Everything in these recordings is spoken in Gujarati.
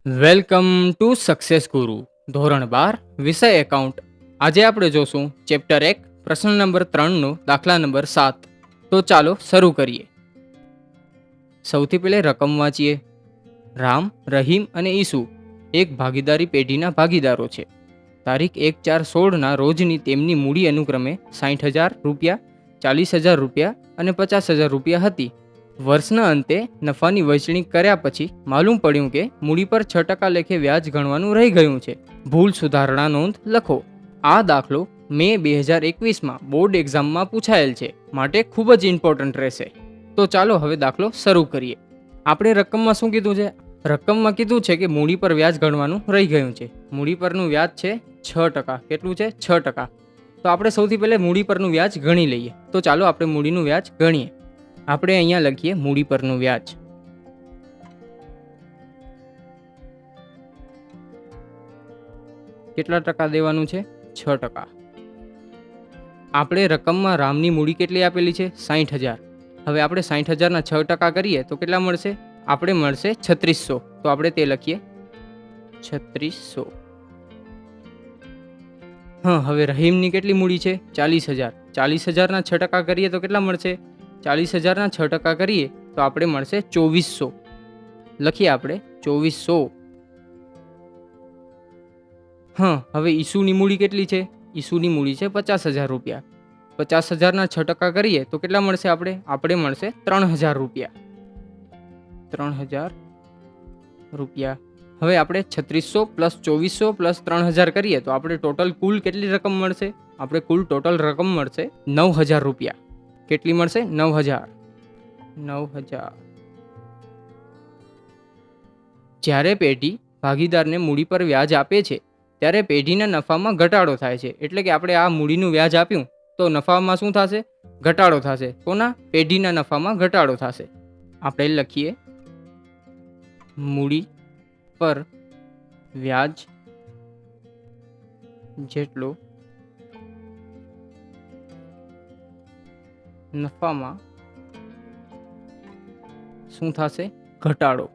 વેલકમ ટુ સક્સેસ ગુરુ ધોરણ 12 વિષય એકાઉન્ટ. આજે આપણે જોશું ચેપ્ટર 1 પ્રશ્ન નંબર 3નો દાખલા નંબર 7. તો ચાલો શરૂ કરીએ. સૌથી પહેલે રકમ વાંચીએ. રામ, રહીમ અને ઈસુ એક ભાગીદારી પેઢીના ભાગીદારો છે. તારીખ 1/4/16ના રોજની તેમની મૂડી અનુક્રમે 60,000 રૂપિયા, 40,000 રૂપિયા અને 50,000 રૂપિયા હતી. વર્ષના અંતે નફાની વહેંચણી કર્યા પછી માલુમ પડ્યું કે મૂડી પર 6% લેખે વ્યાજ ગણવાનું રહી ગયું છે. ભૂલ સુધારણા નોંધ લખો. આ દાખલો મે 2021માં બોર્ડ એક્ઝામમાં પૂછાયેલ છે, માટે ખૂબ જ ઇમ્પોર્ટન્ટ રહેશે. તો ચાલો હવે દાખલો શરૂ કરીએ. આપણે રકમમાં શું કીધું છે? રકમમાં કીધું છે કે મૂડી પર વ્યાજ ગણવાનું રહી ગયું છે. મૂડી પરનું વ્યાજ છે 6%. કેટલું છે? 6%. તો આપણે સૌથી પહેલાં મૂડી પરનું વ્યાજ ગણી લઈએ. તો ચાલો આપણે મૂડીનું વ્યાજ ગણીએ. આપણે અહીંયા લખીએ મૂડી પરનું વ્યાજ. કેટલા ટકા દેવાનું છે? 6%. આપણે રકમમાં રામની મૂડી કેટલી આપેલી છે? 60,000. હવે આપણે 60,000ના 6% કરીએ તો કેટલા મળશે? આપણે મળશે 3600. તો આપણે તે લખીએ 3600. હવે રહીમની કેટલી મૂડી છે? 40,000. 40,000ના 6% કરીએ તો કેટલા મળશે? 40,000ના 6% કરીએ તો આપણે મળશે 2400. લખીએ આપણે 2400. હવે ઈસુની મૂડી કેટલી છે? ઈસુની મૂડી છે 50,000 રૂપિયા. 50,000ના 6% કરીએ તો કેટલા મળશે? આપણે મળશે 3,000 રૂપિયા. 3,000 રૂપિયા. હવે આપણે 3600 પ્લસ 2400 પ્લસ 3,000 કરીએ તો આપણે ટોટલ કુલ કેટલી રકમ મળશે? આપણે કુલ ટોટલ રકમ મળશે 9,000 રૂપિયા. કેટલી મળશે? 9,000. જ્યારે પેઢી ભાગીદારને મૂડી પર વ્યાજ આપે છે ત્યારે પેઢીના નફામાં ઘટાડો થાય છે. એટલે કે આપણે આ મૂડીનું વ્યાજ આપ્યું તો નફામાં શું થશે? ઘટાડો થશે. કોના? પેઢીના નફામાં ઘટાડો થશે. આપણે લખીએ મૂડી પર વ્યાજ જેટલો નફામાં શું થશે? ઘટાડો.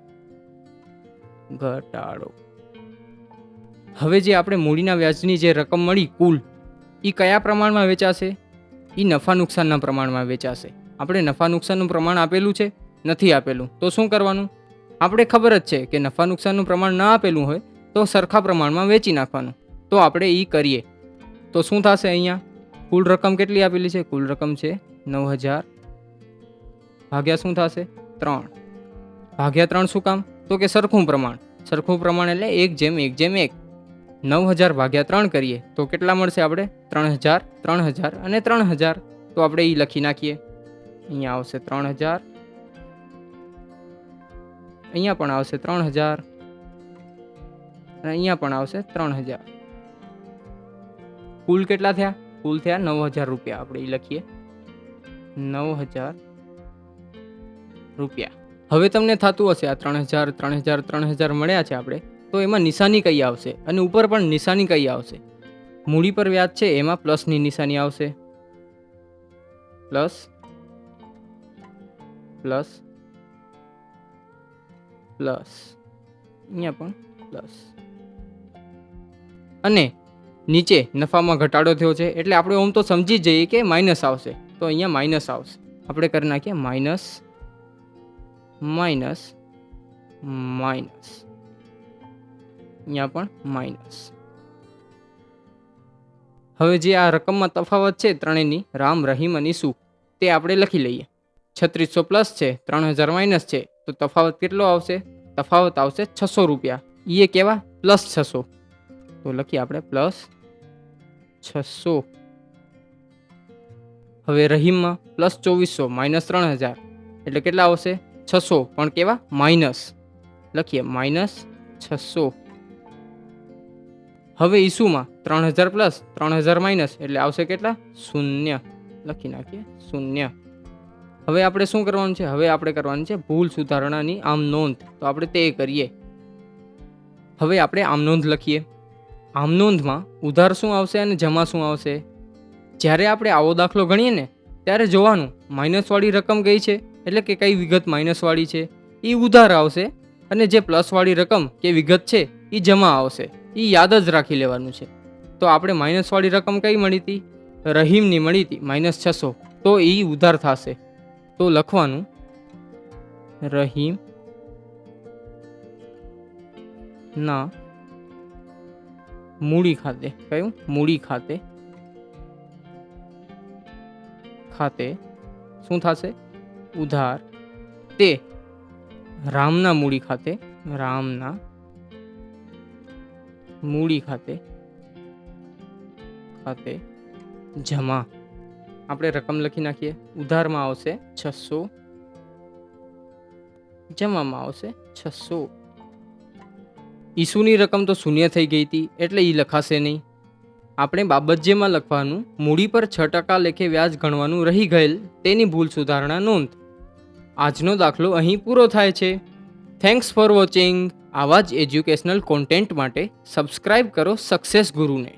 હવે જે આપણે મૂડીના વ્યાજની જે રકમ મળી કુલ, એ કયા પ્રમાણમાં વેચાશે? એ નફા નુકસાનના પ્રમાણમાં વેચાશે. આપણે નફા નુકસાનનું પ્રમાણ આપેલું છે? નથી આપેલું. તો શું કરવાનું? આપણે ખબર જ છે કે નફા નુકસાનનું પ્રમાણ ના આપેલું હોય તો સરખા પ્રમાણમાં વેચી નાખવાનું. તો આપણે એ કરીએ તો શું થશે? અહીંયા કુલ રકમ કેટલી આપેલી છે? કુલ રકમ છે 9,000 ભાગ્યા શું થશે? 3. ભાગ્યા 3 શું કામ? તો કે સરખું પ્રમાણ. સરખું પ્રમાણ એટલે 1:1:1. 9,000 ભાગ્યા 3 કરીએ તો કેટલા મળશે? આપણે 3,000, 3,000 અને 3,000. તો આપણે એ લખી નાખીએ. અહીંયા આવશે 3,000, અહીંયા પણ આવશે 3,000 અને અહીંયા પણ આવશે 3,000. કુલ કેટલા થયા? કુલ થયા 9,000 રૂપિયા. આપણે એ લખીએ 9,000 રૂપિયા. હવે તમને થતું હશે આ 3,000, 3,000, 3,000 મળ્યા છે આપણે, તો એમાં નિશાની કઈ આવશે અને ઉપર પણ નિશાની કઈ આવશે? મૂડી પર વ્યાજ છે એમાં પ્લસની નિશાની આવશે. પ્લસ પ્લસ પ્લસ, અહીંયા પણ પ્લસ. અને નીચે નફામાં ઘટાડો થયો છે એટલે આપણે ઓમ તો સમજી જઈએ કે માઇનસ આવશે. તો અહીંયા માઇનસ આવશે. આપણે કરી નાખીએ માઇનસ માઇનસ માઇનસ, અહીંયા પણ માઇનસ. હવે જે આ રકમમાં તફાવત છે ત્રણેયની, રામ, રહીમ અને ઈસુ, તે આપણે લખી લઈએ. 3600 પ્લસ છે, 3,000 માઇનસ છે, તો તફાવત કેટલો આવશે? તફાવત આવશે 600 રૂપિયા. એ કેવા? પ્લસ 600. તો લખીએ આપણે પ્લસ 600. હવે રહીમમાં પ્લસ 2400 માઇનસ 3,000 એટલે કેટલા આવશે? 600, પણ કેવા? માઇનસ. લખીએ માઇનસ 600. હવે ઈસુમાં 3,000 પ્લસ 3,000 માઇનસ એટલે આવશે કેટલા? 0. લખી નાખીએ 0. હવે આપણે શું કરવાનું છે? હવે આપણે કરવાનું છે ભૂલ સુધારણાની આમ નોંધ. તો આપણે તે કરીએ. હવે આપણે આમ નોંધ લખીએ. આમ નોંધમાં ઉધાર શું આવશે અને જમા શું આવશે? જ્યારે આપણે આવો દાખલો ગણીએ ને ત્યારે જોવાનું માઇનસવાળી રકમ કઈ છે, એટલે કે કઈ વિગત માઇનસવાળી છે, એ ઉધાર આવશે. અને જે પ્લસવાળી રકમ કે વિગત છે એ જમા આવશે. એ યાદ જ રાખી લેવાનું છે. તો આપણે માઇનસવાળી રકમ કઈ મળી હતી? રહીમની મળી હતી -600. તો એ ઉધાર થશે. તો લખવાનું રહીમ ના મૂડી ખાતે. કયું? મૂડી ખાતે શું થશે? ઉધાર. તે રામના મૂડી ખાતે જમા. આપણે રકમ લખી નાખીએ. ઉધારમાં આવશે 600, જમામાં આવશે 600. ઈસુની રકમ તો શૂન્ય થઈ ગઈ હતી એટલે એ લખાશે નહીં. આપણે બાબતજેમાં લખવાનું મૂડી પર 6% લેખે વ્યાજ ગણવાનું રહી ગયેલ તેની ભૂલ સુધારણા નોંધ. આજનો દાખલો અહીં પૂરો થાય છે. Thanks for watching. આવા જ એજ્યુકેશનલ કોન્ટેન્ટ માટે સબસ્ક્રાઇબ કરો સક્સેસ ગુરુને.